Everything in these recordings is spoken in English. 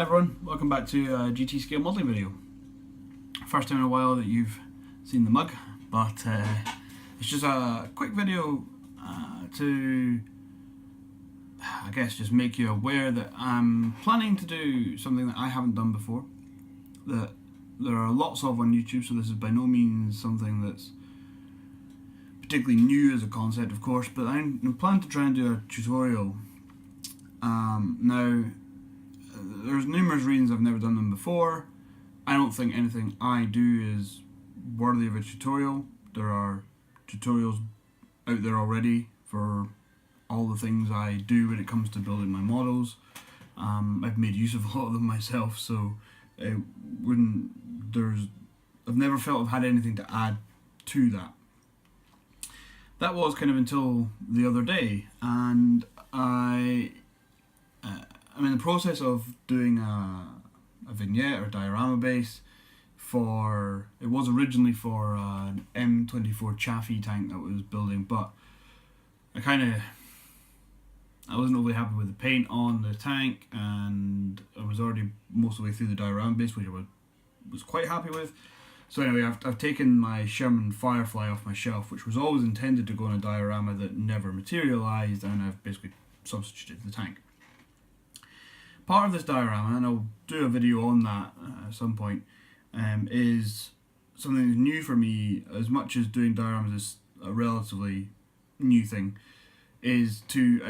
Hi everyone, welcome back to a GT scale modelling video. First time in a while that you've seen the mug, but it's just a quick video to, I guess, just make you aware that I'm planning to do something that I haven't done before, that there are lots of on YouTube, so this is by no means something that's particularly new as a concept, of course, but I'm planning to try and do a tutorial. Now, there's numerous reasons I've never done them before. I don't think anything I do is worthy of a tutorial. There are tutorials out there already for all the things I do when it comes to building my models. I've made use of a lot of them myself, so I've never felt I've had anything to add to that. That was kind of until the other day, and I'm in the process of doing a vignette or diorama base for, it was originally for an M24 Chaffee tank that I was building, but I wasn't overly happy with the paint on the tank, and I was already most of the way through the diorama base, which I was quite happy with. So anyway, I've taken my Sherman Firefly off my shelf, which was always intended to go in a diorama that never materialised, and I've basically substituted the tank. Part of this diorama, and I'll do a video on that at some point, is something that's new for me, as much as doing dioramas is a relatively new thing, I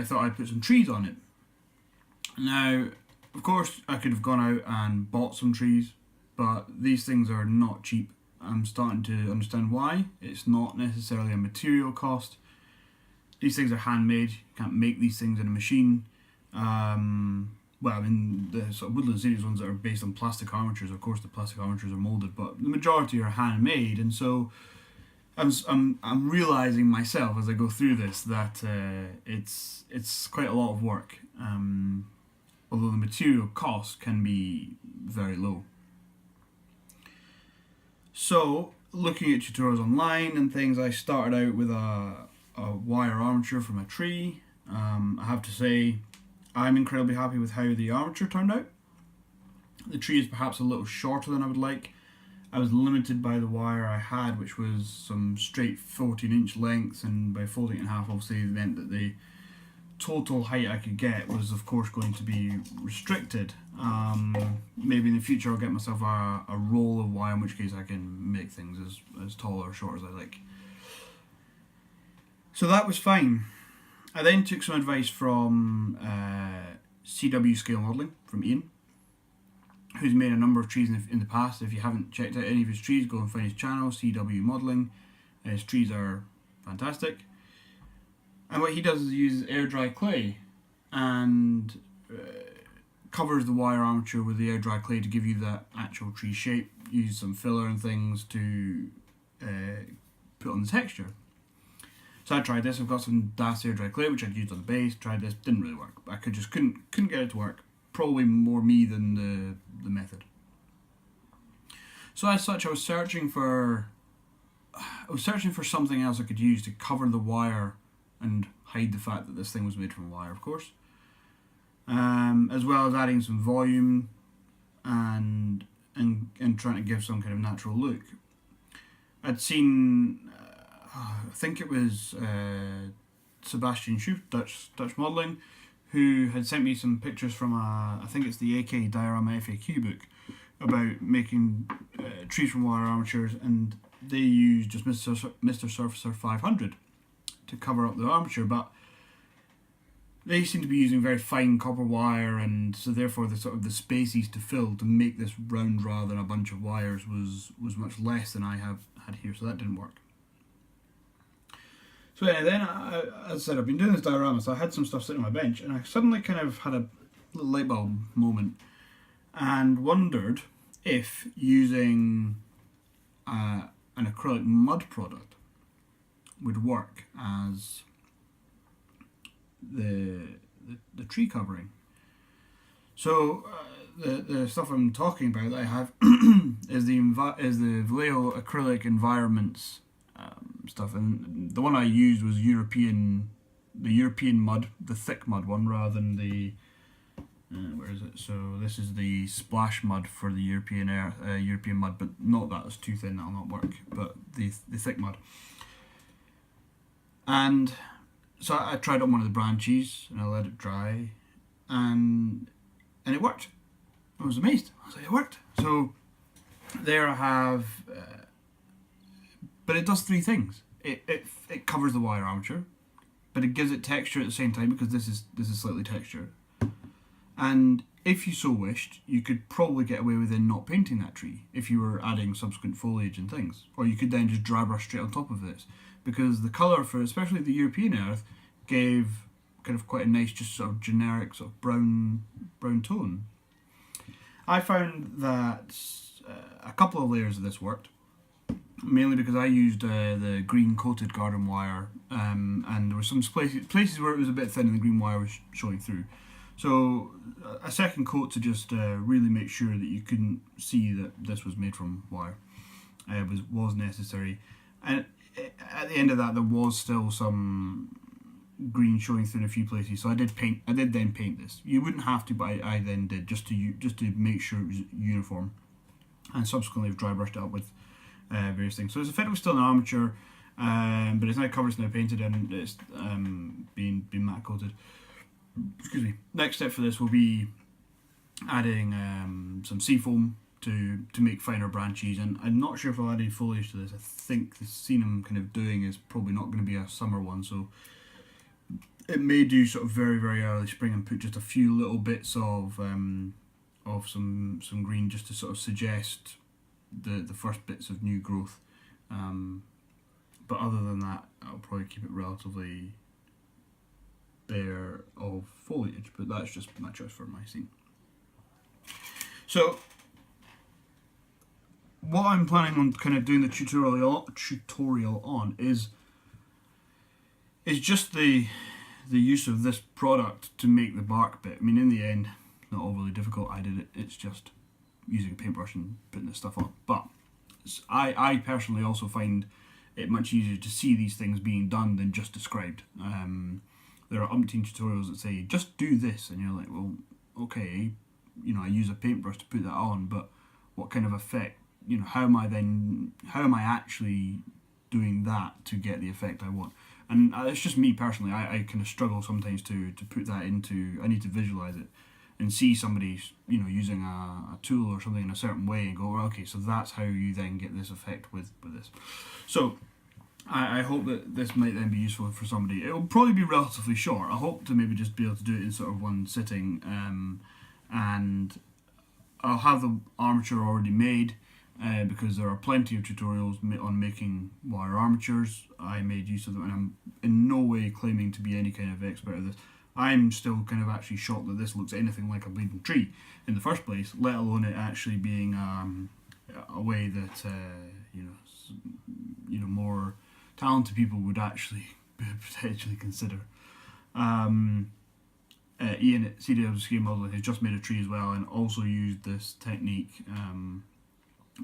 thought I'd put some trees on it. Now, of course, I could have gone out and bought some trees, but these things are not cheap. I'm starting to understand why. It's not necessarily a material cost. These things are handmade. You can't make these things in a machine. Well, I mean, the sort of Woodland Series ones that are based on plastic armatures, of course the plastic armatures are moulded, but the majority are handmade, and so I'm realising myself as I go through this that it's quite a lot of work, although the material cost can be very low. So, looking at tutorials online and things, I started out with a wire armature from a tree. I have to say, I'm incredibly happy with how the armature turned out. The tree is perhaps a little shorter than I would like. I was limited by the wire I had, which was some straight 14-inch lengths, and by folding it in half obviously meant that the total height I could get was of course going to be restricted. Maybe in the future I'll get myself a roll of wire, in which case I can make things as tall or short as I like. So that was fine. I then took some advice from CW Scale Modelling, from Ian, who's made a number of trees in the past. If you haven't checked out any of his trees, go and find his channel, CW Modelling. His trees are fantastic. And what he does is he uses air dry clay and covers the wire armature with the air dry clay to give you that actual tree shape. Use some filler and things to put on the texture. So I tried this. I've got some Das air dry clay which I'd used on the base. Tried this, didn't really work. I couldn't get it to work. Probably more me than the method. So as such, I was searching for something else I could use to cover the wire and hide the fact that this thing was made from wire, of course. As well as adding some volume and trying to give some kind of natural look. I'd seen, I think it was Sebastian Schoof, Dutch Modelling, who had sent me some pictures from I think it's the AK Diorama FAQ book, about making trees from wire armatures, and they use just Mr. Surfacer 500 to cover up the armature, but they seem to be using very fine copper wire, and so therefore the sort of the spaces to fill to make this round rather than a bunch of wires was much less than I have had here, so that didn't work. So yeah, then, as I said, I've been doing this diorama, so I had some stuff sitting on my bench, and I suddenly kind of had a little light bulb moment and wondered if using an acrylic mud product would work as the tree covering. So the stuff I'm talking about that I have is the Vallejo acrylic environments stuff, and the one I used was the European mud, the thick mud one, rather than the Where is it? So this is the splash mud for the European mud, but not that, it's too thin, that'll not work, but the thick mud. And so I tried it on one of the branches and I let it dry, and it worked. I was amazed. I was like, it worked. So there I have, but it does three things. It covers the wire armature, but it gives it texture at the same time, because this is slightly textured. And if you so wished, you could probably get away with then not painting that tree if you were adding subsequent foliage and things. Or you could then just dry brush straight on top of this, because the colour for especially the European earth gave kind of quite a nice, just sort of generic sort of brown tone. I found that a couple of layers of this worked, mainly because I used the green coated garden wire, and there were some places where it was a bit thin and the green wire was showing through. So a second coat to just really make sure that you couldn't see that this was made from wire was necessary. And at the end of that, there was still some green showing through in a few places. So I did then paint this. You wouldn't have to, but I then did, just to make sure it was uniform. And subsequently, I've dry brushed it up with various things. So it's effectively still an armature, but it's now covered, it's now painted, and it's been matte coated. Excuse me. Next step for this will be adding some seafoam to make finer branches, and I'm not sure if I'll add any foliage to this. I think the scene I'm kind of doing is probably not going to be a summer one, so it may do sort of very, very early spring and put just a few little bits of some green, just to sort of suggest the first bits of new growth. But other than that, I'll probably keep it relatively bare of foliage, but that's just my choice for my scene. So what I'm planning on kind of doing the tutorial on is just the use of this product to make the bark bit. I mean, in the end, it's not overly difficult. I did it. It's just using a paintbrush and putting this stuff on. But I personally also find it much easier to see these things being done than just described. There are umpteen tutorials that say, just do this, and you're like, well, okay, you know, I use a paintbrush to put that on, but what kind of effect, you know, how am I actually doing that to get the effect I want? And it's just me personally, I kind of struggle sometimes to put that into, I need to visualise it and see somebody, you know, using a tool or something in a certain way and go, well, okay, so that's how you then get this effect with this. So I hope that this might then be useful for somebody. It will probably be relatively short. I hope to maybe just be able to do it in sort of one sitting, and I'll have the armature already made, because there are plenty of tutorials on making wire armatures. I made use of them, and I'm in no way claiming to be any kind of expert at this. I'm still kind of actually shocked that this looks anything like a bleeding tree in the first place, let alone it actually being a way that more talented people would actually potentially consider. Ian at CDW Scale Modelling has just made a tree as well, and also used this technique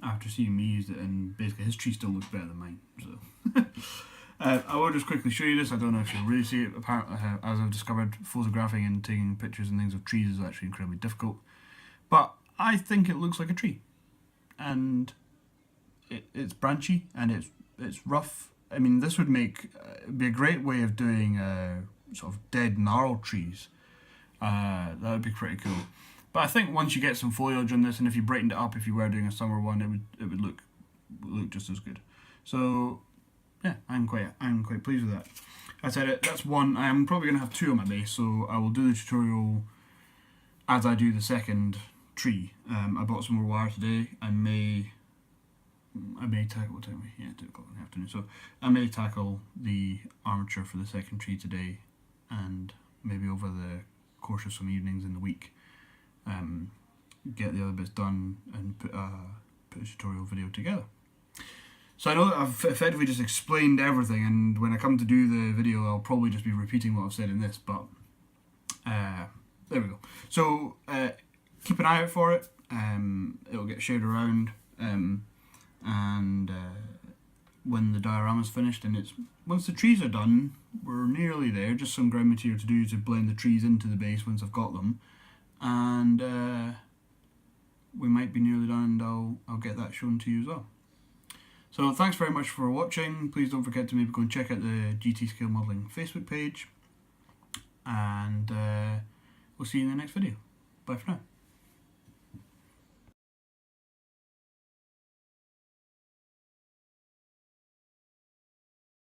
after seeing me use it, and basically his tree still looks better than mine. So I will just quickly show you this. I don't know if you'll really see it. Apparently, as I've discovered, photographing and taking pictures and things of trees is actually incredibly difficult. But I think it looks like a tree, and it's branchy and it's rough. I mean, this would be a great way of doing sort of dead gnarled trees. That would be pretty cool. But I think once you get some foliage on this, and if you brightened it up, if you were doing a summer one, it would look just as good. So yeah, I'm quite pleased with that. I said that's one. I am probably going to have two on my base, so I will do the tutorial as I do the second tree. I bought some more wire today. I may tackle, what time are we? Yeah, 2 o'clock in the afternoon. So I may tackle the armature for the second tree today, and maybe over the course of some evenings in the week, get the other bits done and put a tutorial video together. So I know that I've effectively just explained everything, and when I come to do the video, I'll probably just be repeating what I've said in this, but there we go. So keep an eye out for it. It'll get shared around, and when the diorama's finished, and once the trees are done, we're nearly there. Just some ground material to do to blend the trees into the base once I've got them, and we might be nearly done, and I'll get that shown to you as well. So thanks very much for watching. Please don't forget to maybe go and check out the GT Scale Modelling Facebook page, and we'll see you in the next video. Bye for now.